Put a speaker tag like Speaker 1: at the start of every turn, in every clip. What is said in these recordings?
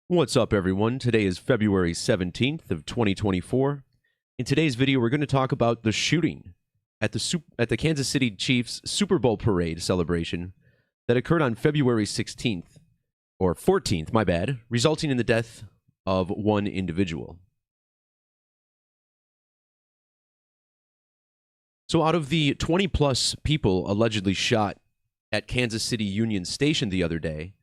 Speaker 1: What's up, everyone? Today is February 17th of 2024. In today's video, we're going to talk about the shooting at the Kansas City Chiefs Super Bowl parade celebration that occurred on February 16th, or 14th, my bad, resulting in the death of one individual. So out of the 20-plus people allegedly shot at Kansas City Union Station the other day,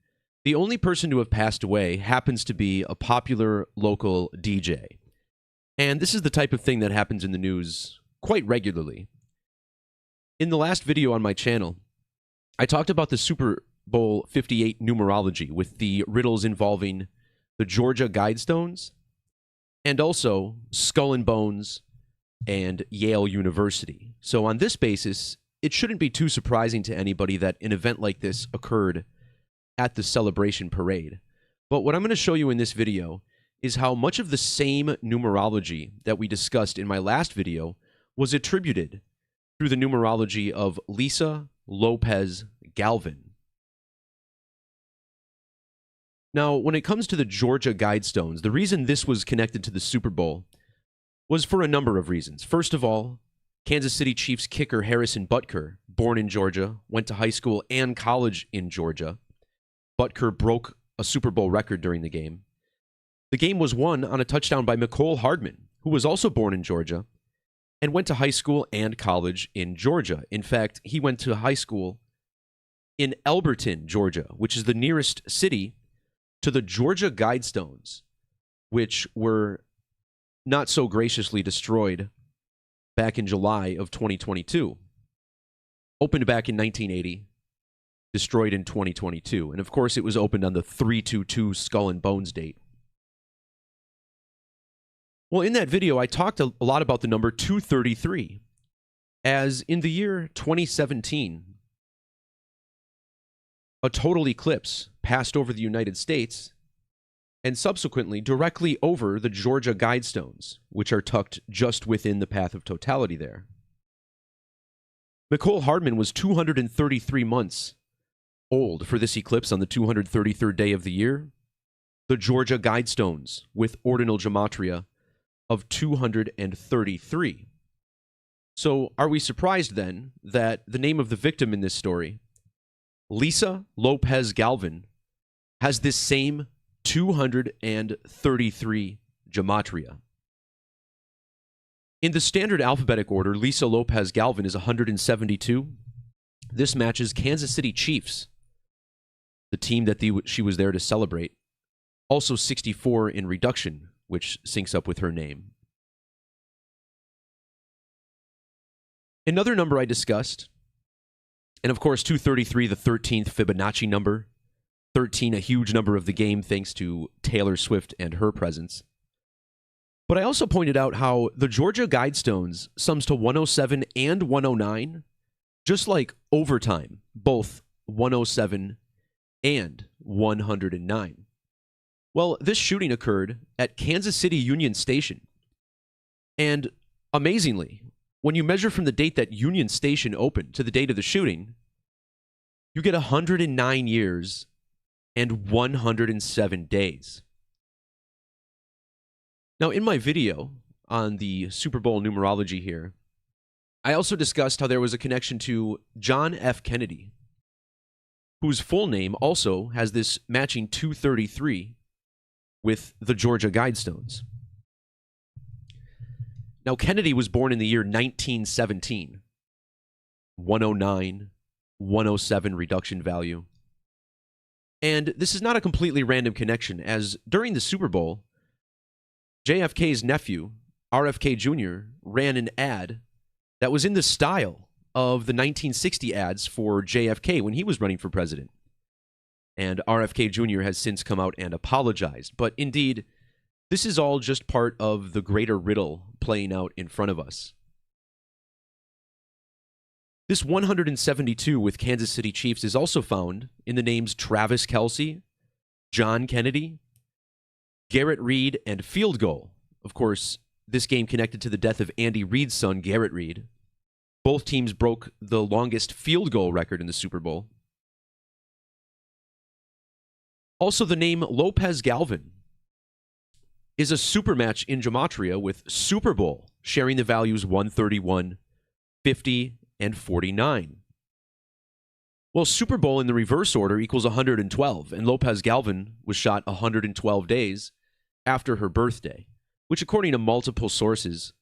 Speaker 1: the only person to have passed away happens to be a popular local DJ. And this is the type of thing that happens in the news quite regularly. In the last video on my channel, I talked about the Super Bowl 58 numerology with the riddles involving the Georgia Guidestones and also Skull and Bones and Yale University. So on this basis, it shouldn't be too surprising to anybody that an event like this occurred at the celebration parade. But what I'm going to show you in this video is how much of the same numerology that we discussed in my last video was attributed through the numerology of Lisa Lopez-Galvan. Now, when it comes to the Georgia Guidestones, the reason this was connected to the Super Bowl was for a number of reasons. First of all, Kansas City Chiefs kicker Harrison Butker, born in Georgia, went to high school and college in Georgia. Butker broke a Super Bowl record during the game. The game was won on a touchdown by Mecole Hardman, who was also born in Georgia and went to high school and college in Georgia. In fact, he went to high school in Elberton, Georgia, which is the nearest city to the Georgia Guidestones, which were not so graciously destroyed back in July of 2022. Opened back in 1980. Destroyed in 2022. And of course, it was opened on the 3/22 Skull and Bones date. Well, in that video, I talked a lot about the number 233, as in the year 2017, a total eclipse passed over the United States and subsequently directly over the Georgia Guidestones, which are tucked just within the path of totality there. Mecole Hardman was 233 months old for this eclipse on the 233rd day of the year. The Georgia Guidestones with ordinal gematria of 233. So are we surprised then that the name of the victim in this story, Lisa Lopez-Galvan, has this same 233 gematria? In the standard alphabetic order, Lisa Lopez-Galvan is 172. This matches Kansas City Chiefs, the team that she was there to celebrate, also 64 in reduction, which syncs up with her name. Another number I discussed, and of course 233, the 13th Fibonacci number, 13, a huge number of the game thanks to Taylor Swift and her presence. But I also pointed out how the Georgia Guidestones sums to 107 and 109, just like overtime, both 107 and 109. Well, this shooting occurred at Kansas City Union Station. And amazingly, when you measure from the date that Union Station opened to the date of the shooting, you get 109 years and 107 days. Now, in my video on the Super Bowl numerology here, I also discussed how there was a connection to John F. Kennedy, whose full name also has this matching 233 with the Georgia Guidestones. Now, Kennedy was born in the year 1917. 109, 107 reduction value. And this is not a completely random connection, as during the Super Bowl, JFK's nephew, RFK Jr., ran an ad that was in the style of the 1960 ads for JFK when he was running for president. And RFK Jr. has since come out and apologized. But indeed, this is all just part of the greater riddle playing out in front of us. This 172 with Kansas City Chiefs is also found in the names Travis Kelce, John Kennedy, Garrett Reed, and Field Goal. Of course, this game connected to the death of Andy Reid's son, Garrett Reed. Both teams broke the longest field goal record in the Super Bowl. Also, the name Lopez-Galvan is a super match in Gematria with Super Bowl sharing the values 131, 50, and 49. Well, Super Bowl in the reverse order equals 112, and Lopez-Galvan was shot 112 days after her birthday, which, according to multiple sources,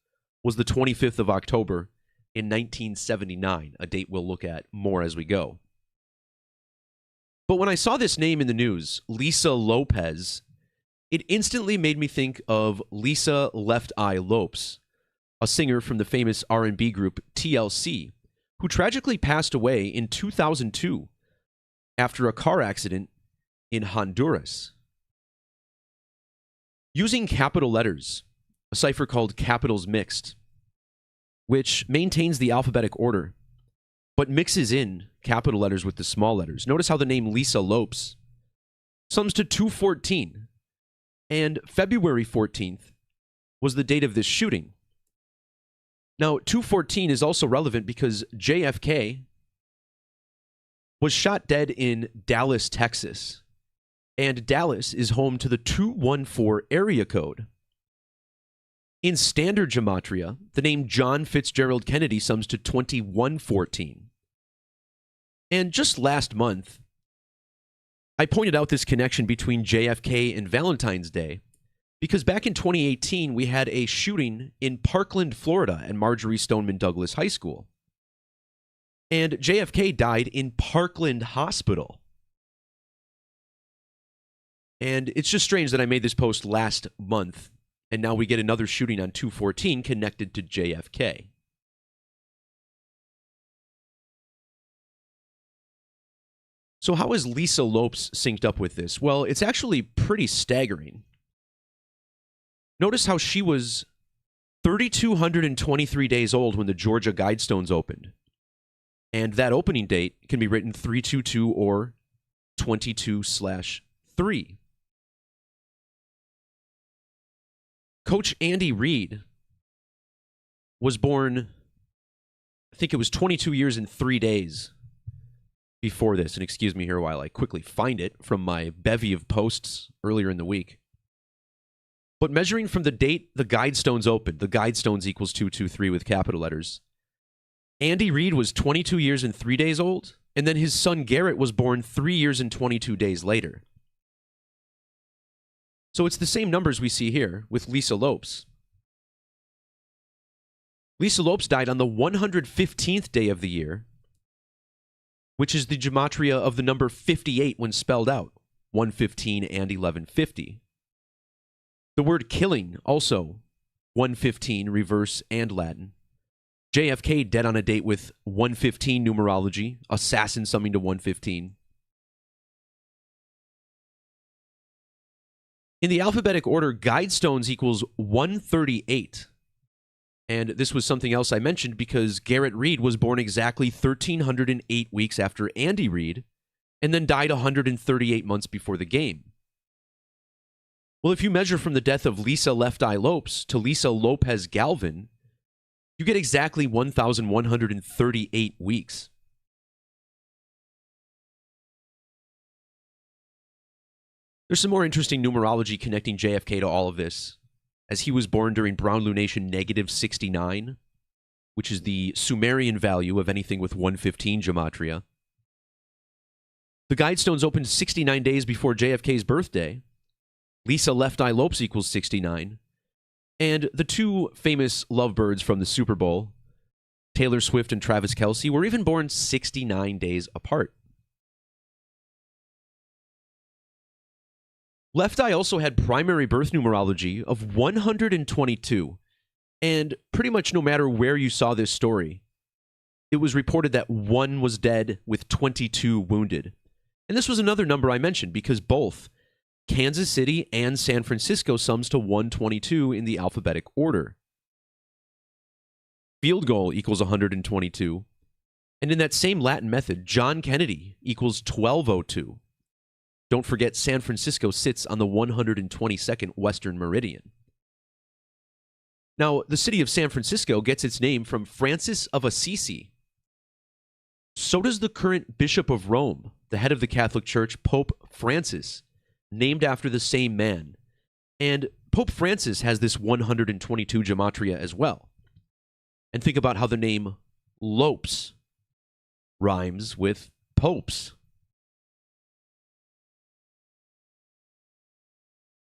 Speaker 1: was the 25th of October in 1979, a date we'll look at more as we go. But when I saw this name in the news, Lisa Lopez, it instantly made me think of Lisa Left Eye Lopes, a singer from the famous R&B group TLC, who tragically passed away in 2002 after a car accident in Honduras. Using capital letters, a cipher called Capitals Mixed, which maintains the alphabetic order, but mixes in capital letters with the small letters. Notice how the name Lisa Lopes sums to 214, and February 14th was the date of this shooting. Now, 214 is also relevant because JFK was shot dead in Dallas, Texas, and Dallas is home to the 214 area code. In standard gematria, the name John Fitzgerald Kennedy sums to 2114. And just last month, I pointed out this connection between JFK and Valentine's Day because back in 2018, we had a shooting in Parkland, Florida at Marjorie Stoneman Douglas High School. And JFK died in Parkland Hospital. And it's just strange that I made this post last month, and now we get another shooting on 214 connected to JFK. So how is Lisa Lopes synced up with this? Well, it's actually pretty staggering. Notice how she was 3,223 days old when the Georgia Guidestones opened. And that opening date can be written 322 or 22/3. Coach Andy Reid was born, I think it was 22 years and 3 days before this. And excuse me here while I quickly find it from my bevy of posts earlier in the week. But measuring from the date the Guidestones opened, the Guidestones equals 223 with capital letters, Andy Reid was 22 years and 3 days old, and then his son Garrett was born 3 years and 22 days later. So it's the same numbers we see here with Lisa Lopes. Lisa Lopes died on the 115th day of the year, which is the gematria of the number 58 when spelled out, 115 and 1150. The word killing, also 115, reverse and Latin. JFK dead on a date with 115 numerology, assassin summing to 115. In the alphabetic order, Guidestones equals 138. And this was something else I mentioned because Garrett Reid was born exactly 1,308 weeks after Andy Reid and then died 138 months before the game. Well, if you measure from the death of Lisa Left Eye Lopes to Lisa Lopez-Galvan, you get exactly 1,138 weeks. There's some more interesting numerology connecting JFK to all of this, as he was born during Brown lunation -69, which is the Sumerian value of anything with 115 gematria. The Guidestones opened 69 days before JFK's birthday. Lisa Left Eye Lopes equals 69. And the two famous lovebirds from the Super Bowl, Taylor Swift and Travis Kelce, were even born 69 days apart. Left Eye also had primary birth numerology of 122, and pretty much no matter where you saw this story, it was reported that one was dead with 22 wounded. And this was another number I mentioned because both Kansas City and San Francisco sums to 122 in the alphabetic order. Field goal equals 122, and in that same Latin method, John Kennedy equals 1202. Don't forget, San Francisco sits on the 122nd Western Meridian. Now, the city of San Francisco gets its name from Francis of Assisi. So does the current Bishop of Rome, the head of the Catholic Church, Pope Francis, named after the same man. And Pope Francis has this 122 Gematria as well. And think about how the name Lopes rhymes with popes.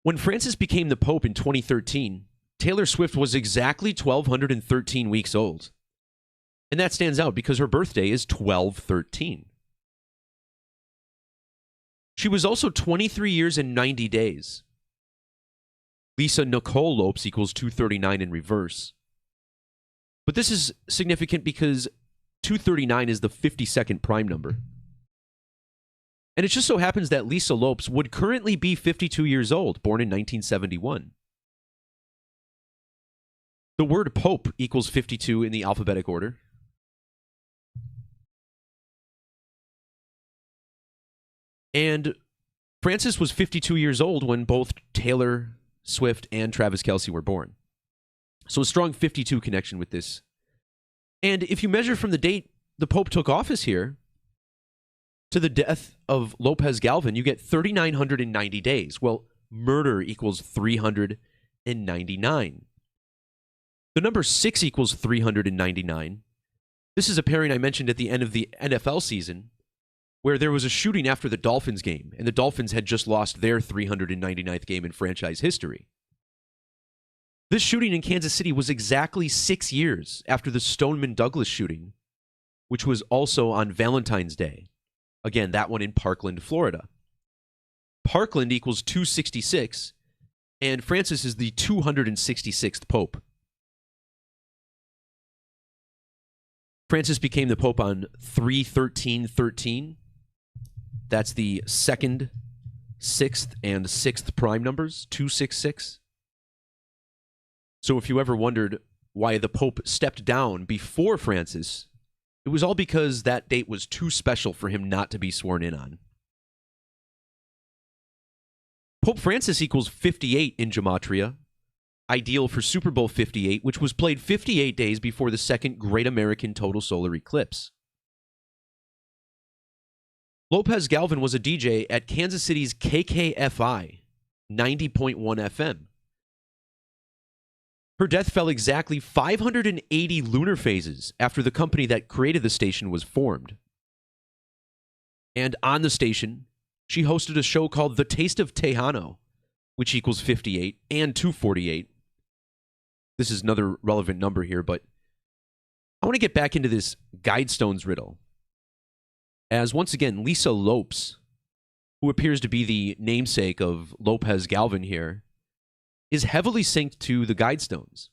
Speaker 1: When Francis became the Pope in 2013, Taylor Swift was exactly 1,213 weeks old. And that stands out because her birthday is 12/13. She was also 23 years and 90 days. Lisa Nicole Lopes equals 239 in reverse. But this is significant because 239 is the 52nd prime number. And it just so happens that Lisa Lopes would currently be 52 years old, born in 1971. The word Pope equals 52 in the alphabetic order. And Francis was 52 years old when both Taylor Swift and Travis Kelce were born. So a strong 52 connection with this. And if you measure from the date the Pope took office here to the death of Lopez-Galvan, you get 3,990 days. Well, murder equals 399. The number 6 equals 399. This is a pairing I mentioned at the end of the NFL season, where there was a shooting after the Dolphins game, and the Dolphins had just lost their 399th game in franchise history. This shooting in Kansas City was exactly 6 years after the Stoneman Douglas shooting, which was also on Valentine's Day. Again, that one in Parkland, Florida. Parkland equals 266, and Francis is the 266th Pope. Francis became the Pope on 3/13/13. That's the 2nd, 6th, and 6th prime numbers, 266. So if you ever wondered why the Pope stepped down before Francis, it was all because that date was too special for him not to be sworn in on. Pope Francis equals 58 in Gematria, ideal for Super Bowl 58, which was played 58 days before the second Great American Total Solar Eclipse. Lopez-Galvan was a DJ at Kansas City's KKFI, 90.1 FM. Her death fell exactly 580 lunar phases after the company that created the station was formed. And on the station, she hosted a show called The Taste of Tejano, which equals 58 and 248. This is another relevant number here, but I want to get back into this Guidestones riddle. As once again, Lisa Lopes, who appears to be the namesake of Lopez-Galvan here, is heavily synced to the Guidestones.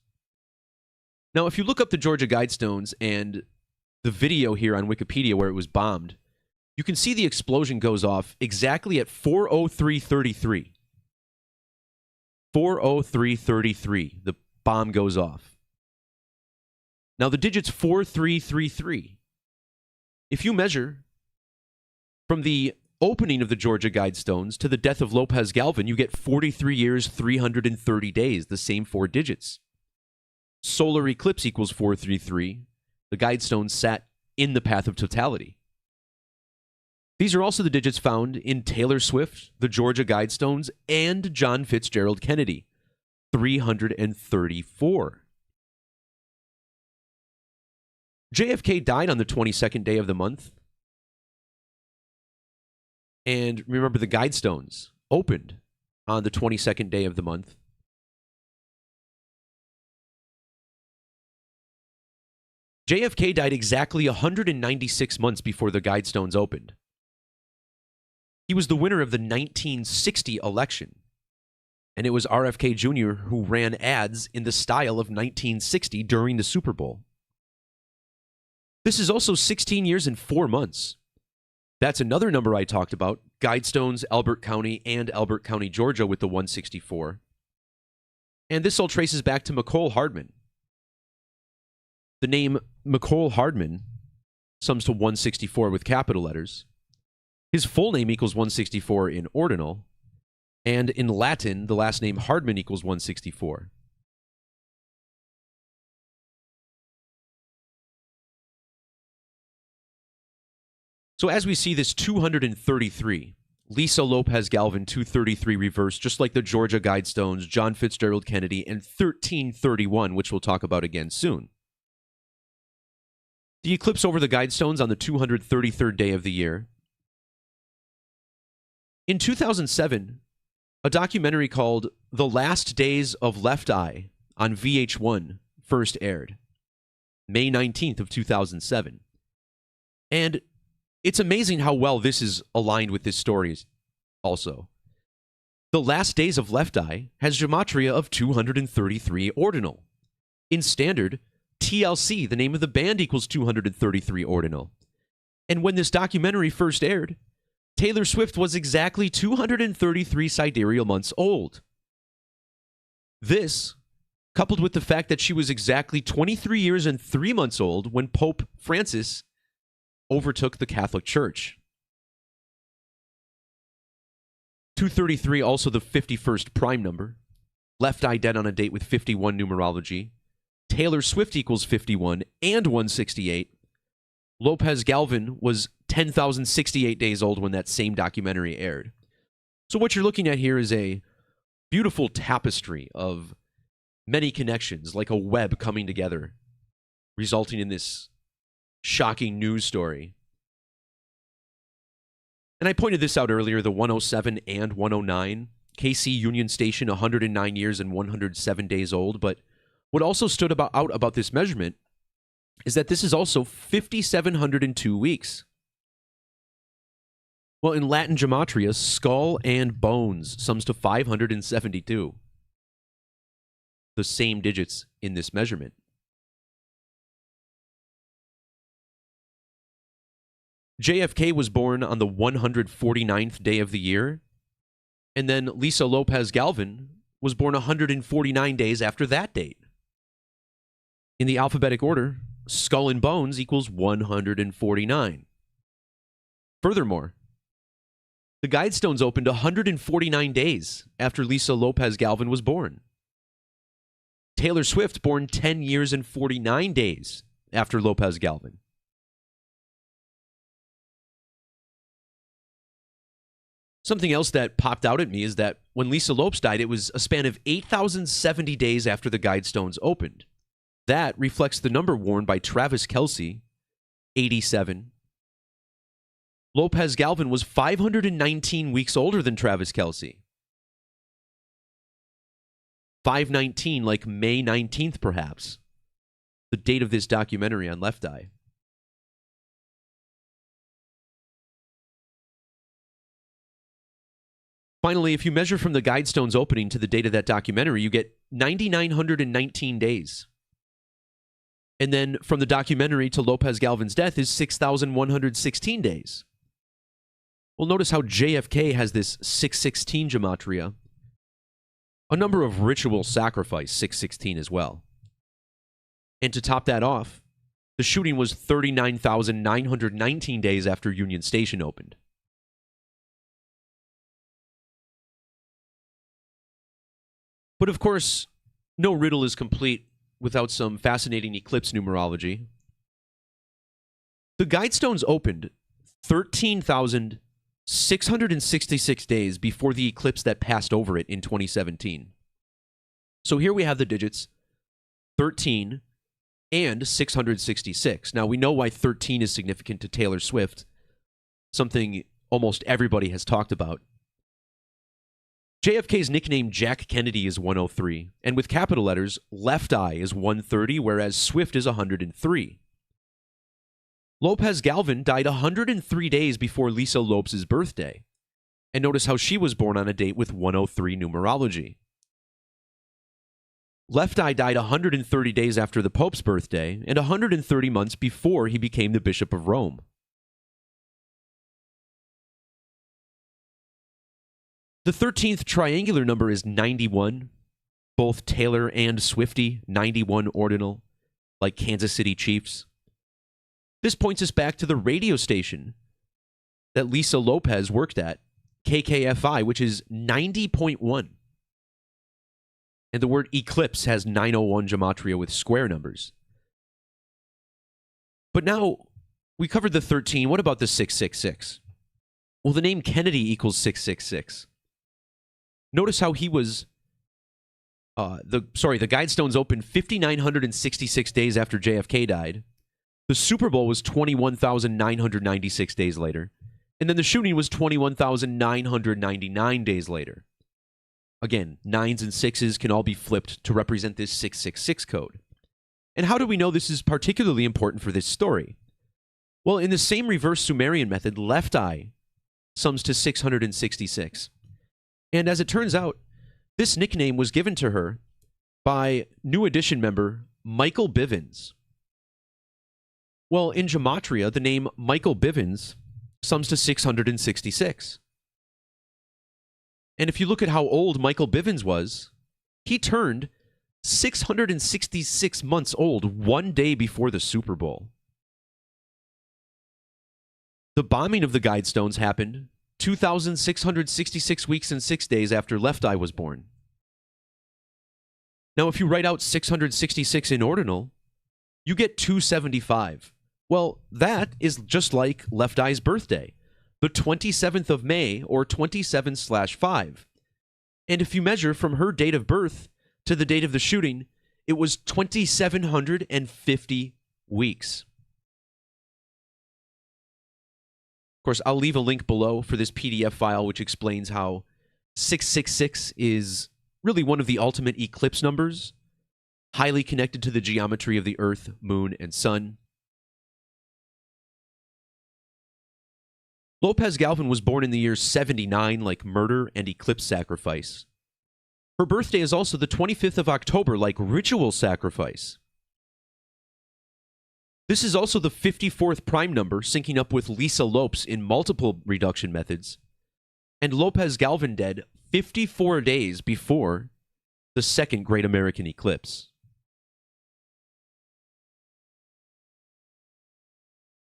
Speaker 1: Now, if you look up the Georgia Guidestones and the video here on Wikipedia where it was bombed, you can see the explosion goes off exactly at 4:03:33. 4:03:33, the bomb goes off. Now, the digit's 4333. If you measure from the opening of the Georgia Guidestones to the death of Lopez-Galvan, you get 43 years, 330 days, the same 4 digits. Solar eclipse equals 433. The Guidestones sat in the path of totality. These are also the digits found in Taylor Swift, the Georgia Guidestones, and John Fitzgerald Kennedy, 334. JFK died on the 22nd day of the month. And remember, the Guidestones opened on the 22nd day of the month. JFK died exactly 196 months before the Guidestones opened. He was the winner of the 1960 election, and it was RFK Jr. who ran ads in the style of 1960 during the Super Bowl. This is also 16 years and 4 months. That's another number I talked about, Guidestones, Elbert County, and Elbert County, Georgia, with the 164. And this all traces back to McCole Hardman. The name McCole Hardman sums to 164 with capital letters. His full name equals 164 in ordinal, and in Latin, the last name Hardman equals 164. So as we see this 233, Lisa Lopez-Galvan 233 reverse, just like the Georgia Guidestones, John Fitzgerald Kennedy, and 1331, which we'll talk about again soon. The eclipse over the Guidestones on the 233rd day of the year. In 2007, a documentary called The Last Days of Left Eye on VH1 first aired, May 19th of 2007. And it's amazing how well this is aligned with this story also. The Last Days of Left Eye has Gematria of 233 ordinal. In standard, TLC, the name of the band, equals 233 ordinal. And when this documentary first aired, Taylor Swift was exactly 233 sidereal months old. This, coupled with the fact that she was exactly 23 years and 3 months old when Pope Francis overtook the Catholic Church. 233, also the 51st prime number. Left Eye dead on a date with 51 numerology. Taylor Swift equals 51 and 168. Lopez-Galvan was 10,068 days old when that same documentary aired. So what you're looking at here is a beautiful tapestry of many connections, like a web coming together, resulting in this shocking news story. And I pointed this out earlier, the 107 and 109. KC Union Station, 109 years and 107 days old. But what also stood out about this measurement is that this is also 5,702 weeks. Well, in Latin Gematria, skull and bones sums to 572. The same digits in this measurement. JFK was born on the 149th day of the year, and then Lisa Lopez-Galvan was born 149 days after that date. In the alphabetic order, skull and bones equals 149. Furthermore, the Guidestones opened 149 days after Lisa Lopez-Galvan was born. Taylor Swift born 10 years and 49 days after Lopez-Galvan. Something else that popped out at me is that when Lisa Lopes died, it was a span of 8,070 days after the Guidestones opened. That reflects the number worn by Travis Kelce, 87. Lopez-Galvan was 519 weeks older than Travis Kelce. 519, like May 19th, perhaps. The date of this documentary on Left Eye. Finally, if you measure from the Guidestones opening to the date of that documentary, you get 9,919 days. And then from the documentary to Lopez-Galvan's death is 6,116 days. Well, notice how JFK has this 616 gematria. A number of ritual sacrifice, 616 as well. And to top that off, the shooting was 39,919 days after Union Station opened. But of course, no riddle is complete without some fascinating eclipse numerology. The Guidestones opened 13,666 days before the eclipse that passed over it in 2017. So here we have the digits 13 and 666. Now, we know why 13 is significant to Taylor Swift, something almost everybody has talked about. JFK's nickname Jack Kennedy is 103, and with capital letters, Left Eye is 130, whereas Swift is 103. Lopez-Galvan died 103 days before Lisa Lopes' birthday, and notice how she was born on a date with 103 numerology. Left Eye died 130 days after the Pope's birthday, and 130 months before he became the Bishop of Rome. The 13th triangular number is 91. Both Taylor and Swifty, 91 ordinal, like Kansas City Chiefs. This points us back to the radio station that Lisa Lopez worked at, KKFI, which is 90.1. And the word eclipse has 901 gematria with square numbers. But now, we covered the 13. What about the 666? Well, the name Kennedy equals 666. Notice how he was... the Guidestones opened 5,966 days after JFK died. The Super Bowl was 21,996 days later. And then the shooting was 21,999 days later. Again, 9s and 6s can all be flipped to represent this 666 code. And how do we know this is particularly important for this story? Well, in the same reverse Sumerian method, left eye sums to 666. And as it turns out, this nickname was given to her by New Edition member Michael Bivens. Well, in Gematria, the name Michael Bivens sums to 666. And if you look at how old Michael Bivens was, he turned 666 months old one day before the Super Bowl. The bombing of the Guidestones happened 2,666 weeks and 6 days after Left Eye was born. Now, if you write out 666 in ordinal, you get 275. Well, that is just like Left Eye's birthday, the 27th of May, or 27/5. And if you measure from her date of birth to the date of the shooting, it was 2,750 weeks. Of course, I'll leave a link below for this PDF file which explains how 666 is really one of the ultimate eclipse numbers, highly connected to the geometry of the Earth, Moon, and Sun. Lopez-Galvan was born in the year 79, like murder and eclipse sacrifice. Her birthday is also the 25th of October, like ritual sacrifice. This is also the 54th prime number, syncing up with Lisa Lopes in multiple reduction methods, and Lopez-Galvan dead 54 days before the second Great American Eclipse.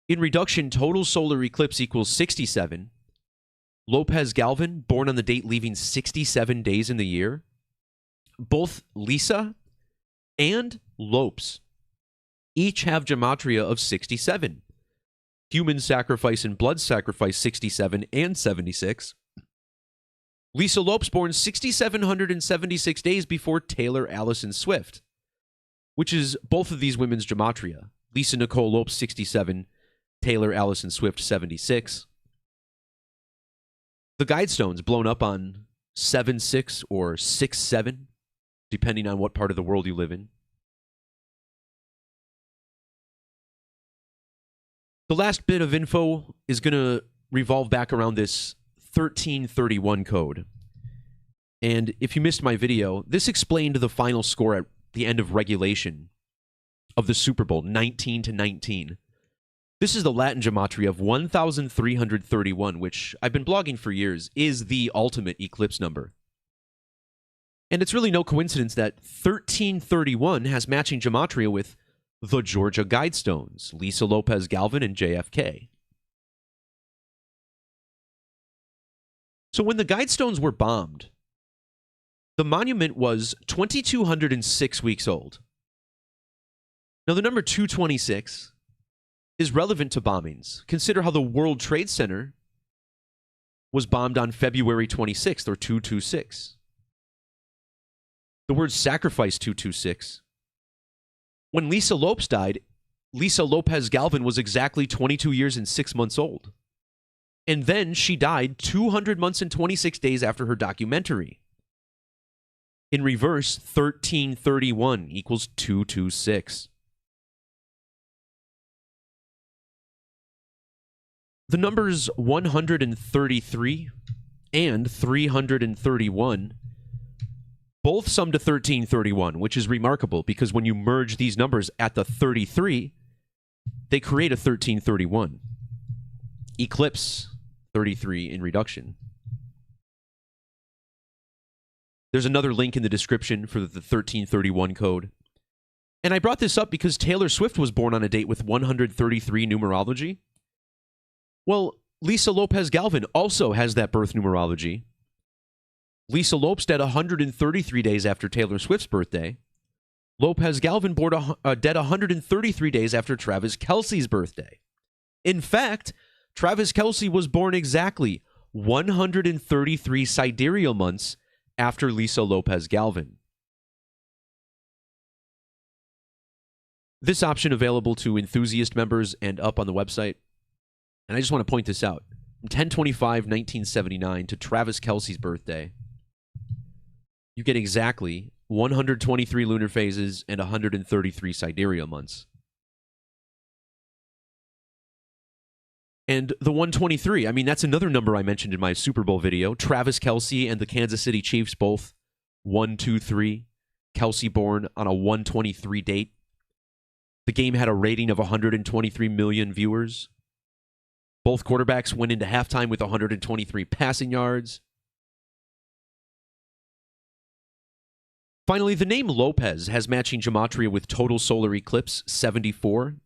Speaker 1: In reduction, total solar eclipse equals 67. Lopez-Galvan, born on the date leaving 67 days in the year. Both Lisa and Lopes each have gematria of 67. Human sacrifice and blood sacrifice 67 and 76. Lisa Lopes born 6,776 days before Taylor Allison Swift, which is both of these women's gematria. Lisa Nicole Lopes 67, Taylor Allison Swift 76. The Guidestones blown up on 7-6 or 6-7, depending on what part of the world you live in. The last bit of info is going to revolve back around this 1331 code. And if you missed my video, this explained the final score at the end of regulation of the Super Bowl, 19-19. This is the Latin gematria of 1,331, which I've been blogging for years, is the ultimate eclipse number. And it's really no coincidence that 1331 has matching gematria with the Georgia Guidestones, Lisa Lopez-Galvan and JFK. So when the Guidestones were bombed, the monument was 2,206 weeks old. Now the number 226 is relevant to bombings. Consider how the World Trade Center was bombed on February 26th, or 226. The word sacrifice 226. When Lisa Lopes died, Lisa Lopez-Galvan was exactly 22 years and 6 months old. And then she died 200 months and 26 days after her documentary. In reverse, 1331 equals 226. The numbers 133 and 331 both sum to 1331, which is remarkable because when you merge these numbers at the 33, they create a 1331. Eclipse 33 in reduction. There's another link in the description for the 1331 code. And I brought this up because Taylor Swift was born on a date with 133 numerology. Well, Lisa Lopez-Galvan also has that birth numerology. Lisa Lopes dead 133 days after Taylor Swift's birthday. Lopez-Galvan dead 133 days after Travis Kelce's birthday. In fact, Travis Kelce was born exactly 133 sidereal months after Lisa Lopez-Galvan. This option available to enthusiast members and up on the website. And I just want to point this out. From 10/25/1979 to Travis Kelce's birthday, you get exactly 123 lunar phases and 133 sidereal months. And the 123, I mean, that's another number I mentioned in my Super Bowl video. Travis Kelce and the Kansas City Chiefs both 1-2-3. Kelce born on a 123 date. The game had a rating of 123 million viewers. Both quarterbacks went into halftime with 123 passing yards. Finally, the name Lopez has matching gematria with total solar eclipse 74.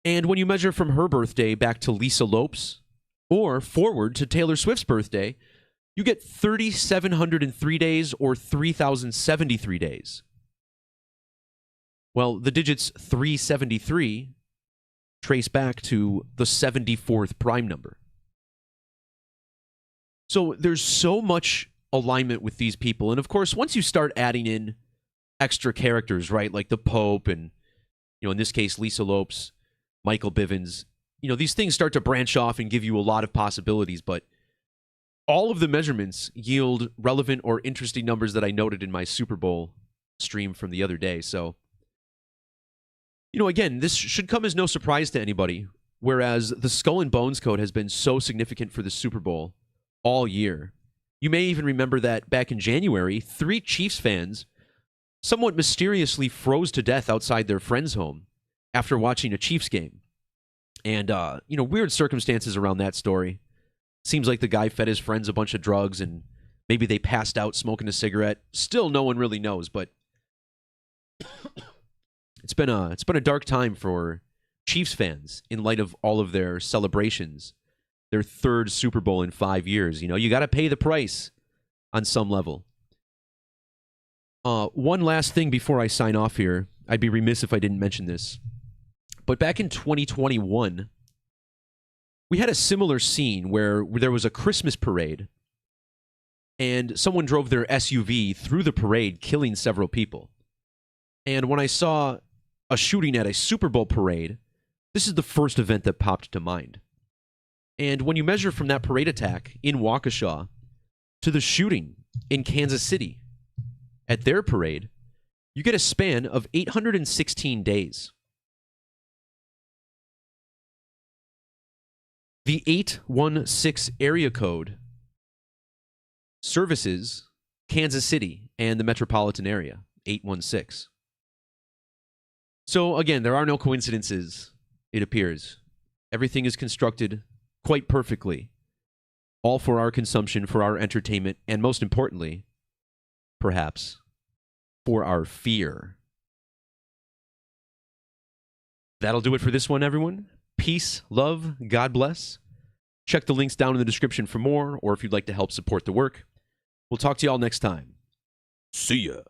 Speaker 1: And when you measure from her birthday back to Lisa Lopes, or forward to Taylor Swift's birthday, you get 3,703 days or 3,073 days. Well, the digits 373 trace back to the 74th prime number. So there's so much alignment with these people. And of course, once you start adding in extra characters, right, like the Pope and, in this case, Lisa Lopes, Michael Bivens, these things start to branch off and give you a lot of possibilities. But all of the measurements yield relevant or interesting numbers that I noted in my Super Bowl stream from the other day. So, again, this should come as no surprise to anybody, whereas the Skull and Bones code has been so significant for the Super Bowl all year. You may even remember that back in January, 3 Chiefs fans somewhat mysteriously froze to death outside their friend's home after watching a Chiefs game. And, weird circumstances around that story. Seems like the guy fed his friends a bunch of drugs and maybe they passed out smoking a cigarette. Still, no one really knows, but it's been a dark time for Chiefs fans in light of all of their celebrations. Their 3rd Super Bowl in 5 years. You got to pay the price on some level. One last thing before I sign off here. I'd be remiss if I didn't mention this. But back in 2021, we had a similar scene where there was a Christmas parade and someone drove their SUV through the parade, killing several people. And when I saw a shooting at a Super Bowl parade, this is the first event that popped to mind. And when you measure from that parade attack in Waukesha to the shooting in Kansas City at their parade, you get a span of 816 days. The 816 area code services Kansas City and the metropolitan area, 816. So again, there are no coincidences, it appears. Everything is constructed quite perfectly, all for our consumption, for our entertainment, and most importantly, perhaps, for our fear. That'll do it for this one, everyone. Peace, love, God bless. Check the links down in the description for more, or if you'd like to help support the work. We'll talk to y'all next time. See ya.